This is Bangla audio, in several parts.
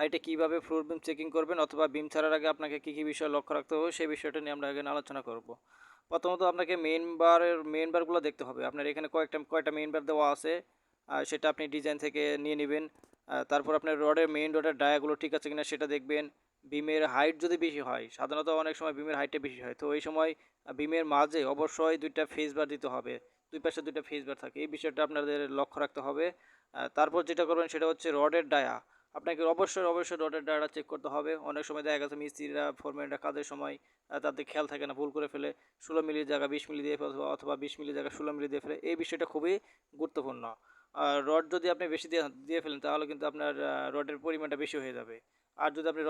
সাইটে কীভাবে ফ্লোর বিম চেকিং করবেন অথবা বিম ছাড়ার আগে আপনাকে কী কী বিষয় লক্ষ্য রাখতে হবে সেই বিষয়টা নিয়ে আমরা এখানে আলোচনা করব। প্রথমত আপনাকে মেইন বারগুলো দেখতে হবে। আপনার এখানে কয়টা মেইন বার দেওয়া আছে সেটা আপনি ডিজাইন থেকে নিয়ে নেবেন। তারপর আপনার মেইন রডের ডায়াগুলো ঠিক আছে কিনা সেটা দেখবেন। বিমের হাইট যদি বেশি হয়, সাধারণত অনেক সময় বিমের হাইটটা বেশি হয়, তো এই সময় বিমের মাঝে অবশ্যই দুইটা ফেস বার দিতে হবে। দুই পাশে দুইটা ফেস বার থাকে, এই বিষয়টা আপনাদের লক্ষ্য রাখতে হবে। তারপর যেটা করবেন সেটা হচ্ছে রডের ডায়া। আপনাকে অবশ্যই রডের ডায়াটা চেক করতে হবে। অনেক সময় দেখা গেছে মিস্ত্রিরা ফোরম্যানরা কাজের সময় তাদের খেয়াল থাকে না, ভুল করে ফেলে 16 মিলির জায়গায় 20 মিলি দিয়ে ফেলে অথবা 20 মিলির জায়গায় 16 মিলি দিয়ে ফেলে। এই বিষয়টা খুবই গুরুত্বপূর্ণ। আর রড যদি আপনি বেশি দিয়ে ফেলেন তাহলে কিন্তু আপনার রডের পরিমাণটা বেশি হয়ে যাবে। আর যদি আপনি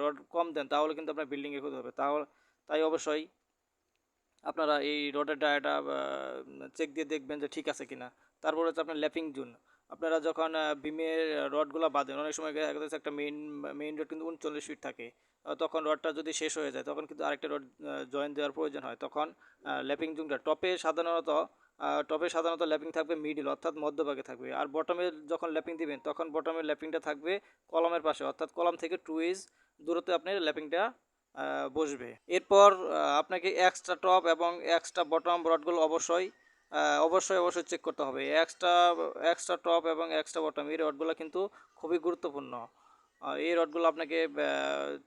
রড কম দেন তাহলে কিন্তু আপনার বিল্ডিংয়ে ক্ষতি হবে। তাই অবশ্যই আপনারা এই রডের ডায়াটা চেক দিয়ে দেখবেন যে ঠিক আছে কিনা। তারপর হচ্ছে আপনার ল্যাপিং জোন। আপনারা যখন বিমের রডগুলো বাঁধেন, অনেক সময় দেখা যাচ্ছে একটা মেইন রড কিন্তু 39 ফিট থাকে। তখন রডটা যদি শেষ হয়ে যায় তখন কিন্তু আরেকটা রড জয়েন দেওয়ার প্রয়োজন হয়। তখন ল্যাপিং জোনটা টপে সাধারণত ল্যাপিং থাকবে মিডিল অর্থাৎ মধ্যভাগে থাকবে। আর বটমে যখন ল্যাপিং দিবেন তখন বটমের ল্যাপিংটা থাকবে কলামের পাশে, অর্থাৎ কলাম থেকে 2 ইঞ্চ দূরত্বে আপনার ল্যাপিংটা বসবে। এরপর আপনাকে এক্সট্রা টপ এবং এক্সট্রা বটম রডগুলো অবশ্যই চেক করতে হবে। এক্সট্রা টপ এবং এক্সট্রা বটম এই রডগুলো কিন্তু খুবই গুরুত্বপূর্ণ। এই রডগুলো আপনাকে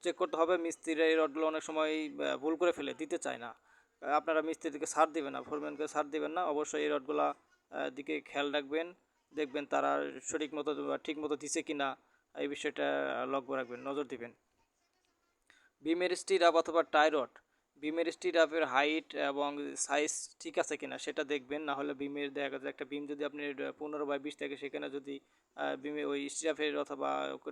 চেক করতে হবে। মিস্ত্রিরা এই রডগুলো অনেক সময় ভুল করে ফেলে, দিতে চায় না। আপনারা মিস্ত্রিদেরকে ছাড় দিবেন না, ফোরম্যানকে ছাড় দিবেন না। অবশ্যই এই রডগুলা দিকে খেয়াল রাখবেন, দেখবেন তারা সঠিক মতো ঠিক মতো দিছে কিনা, এই বিষয়টা লক্ষ্য রাখবেন, নজর দিবেন। বিমের স্টিরাপ অথবা টাই রড, বিমের স্টিরাপের হাইট এবং সাইজ ঠিক আছে কিনা সেটা দেখবেন। না হলে বিমের দেখা যায় একটা বিম যদি আপনি 15 বাই 20 থাকে, সেখানে যদি বিমে ওই স্টিরাপের অথবা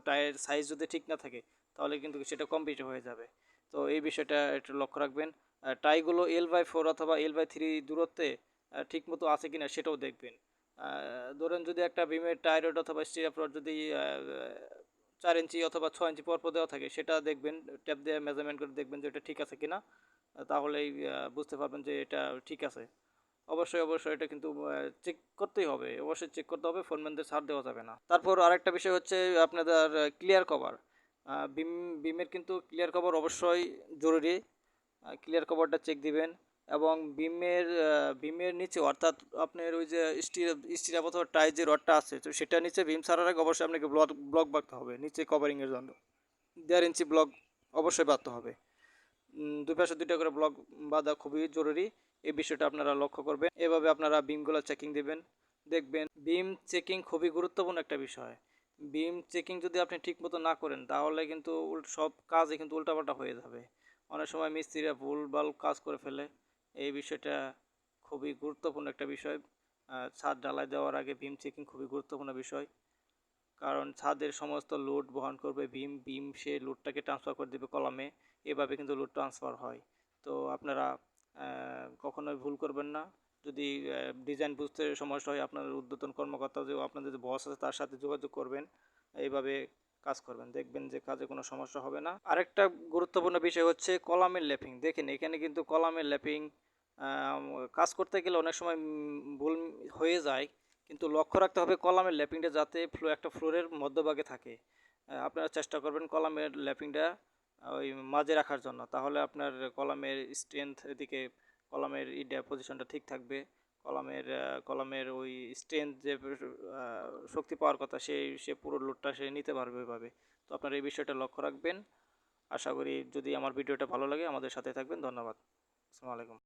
টায়ের সাইজ যদি ঠিক না থাকে তাহলে কিন্তু সেটা কম বেশি হয়ে যাবে। তো এই বিষয়টা একটু লক্ষ্য রাখবেন। টাইগুলো L/4 অথবা L/3 দূরত্বে ঠিক মতো আছে কিনা সেটাও দেখবেন। ধরেন যদি একটা বিমের টাই রড অথবা স্টিরাপ রড যদি 4 ইঞ্চি অথবা 6 ইঞ্চি পরপর দেওয়া থাকে, সেটা দেখবেন, ট্যাপ দিয়ে মেজারমেন্ট করে দেখবেন যে এটা ঠিক আছে কিনা। তাহলেই বুঝতে পারবেন যে এটা ঠিক আছে। অবশ্যই এটা কিন্তু চেক করতেই হবে, অবশ্যই চেক করতে হবে, ফোরম্যানদের ছাড় দেওয়া যাবে না। তারপর আরেকটা বিষয় হচ্ছে আপনাদের ক্লিয়ার কভার। বিমের কিন্তু ক্লিয়ার কভার অবশ্যই জরুরি। ক্লিয়ার কভারটা চেক দিবেন এবং বিমের নিচে অর্থাৎ আপনার ওই যে স্টিরাপ অথবা টাই যে রডটা আছে, তো সেটা নিচে বিম ছাড়ার আগে অবশ্যই আপনাকে ব্লক বাঁধতে হবে নিচে কভারিংয়ের জন্য। 1.5 ইঞ্চি ব্লক অবশ্যই বাঁধতে হবে। দুই পাশে দুইটা করে ব্লক বাঁধা খুবই জরুরি। এই বিষয়টা আপনারা লক্ষ্য করবেন। এভাবে আপনারা বিমগুলো চেকিং দেখবেন। বিম চেকিং খুবই গুরুত্বপূর্ণ একটা বিষয়। বিম চেকিং যদি আপনি ঠিকমতো না করেন তাহলে কিন্তু সব কাজই কিন্তু উল্টাপাল্টা হয়ে যাবে। অনেক সময় মিস্ত্রিরা ভুলভাল কাজ করে ফেলে। এই বিষয়টা খুবই গুরুত্বপূর্ণ একটা বিষয়। ছাদ ঢালাই দেওয়ার আগে বিম চেকিং খুবই গুরুত্বপূর্ণ বিষয়। কারণ ছাদের সমস্ত লোড বহন করবে বিম সে লোডটাকে ট্রান্সফার করে দেবে কলামে। এভাবে কিন্তু লোড ট্রান্সফার হয়। তো আপনারা কখনোই ভুল করবেন না। যদি ডিজাইন বুঝতে সমস্যা হয়, আপনার ঊর্ধ্বতন কর্মকর্তা যে আপনাদের যে বস আছে তার সাথে যোগাযোগ করবেন। এইভাবে কাজ করবেন, দেখবেন যে কাজে কোনো সমস্যা হবে না। আরেকটা গুরুত্বপূর্ণ বিষয় হচ্ছে কলামের ল্যাপিং। দেখেন এখানে কিন্তু কলামের ল্যাপিং কাজ করতে গেলে অনেক সময় ভুল হয়ে যায়, কিন্তু লক্ষ্য রাখতে হবে কলামের ল্যাপিংটা যাতে একটা ফ্লোরের মধ্যভাগে থাকে। আপনারা চেষ্টা করবেন কলামের ল্যাপিংটা ওই মাঝে রাখার জন্য, তাহলে আপনার কলামের স্ট্রেংথ এদিকে কলামের পজিশনটা ঠিক থাকবে। কলামের ওই স্ট্রেংথ যে শক্তি পাওয়ার কথা সে পুরো লোডটা সে নিতে পারবে ওইভাবে। তো আপনারা এই বিষয়টা লক্ষ্য রাখবেন। আশা করি যদি আমার ভিডিওটা ভালো লাগে আমাদের সাথে থাকবেন। ধন্যবাদ। আসসালামু আলাইকুম।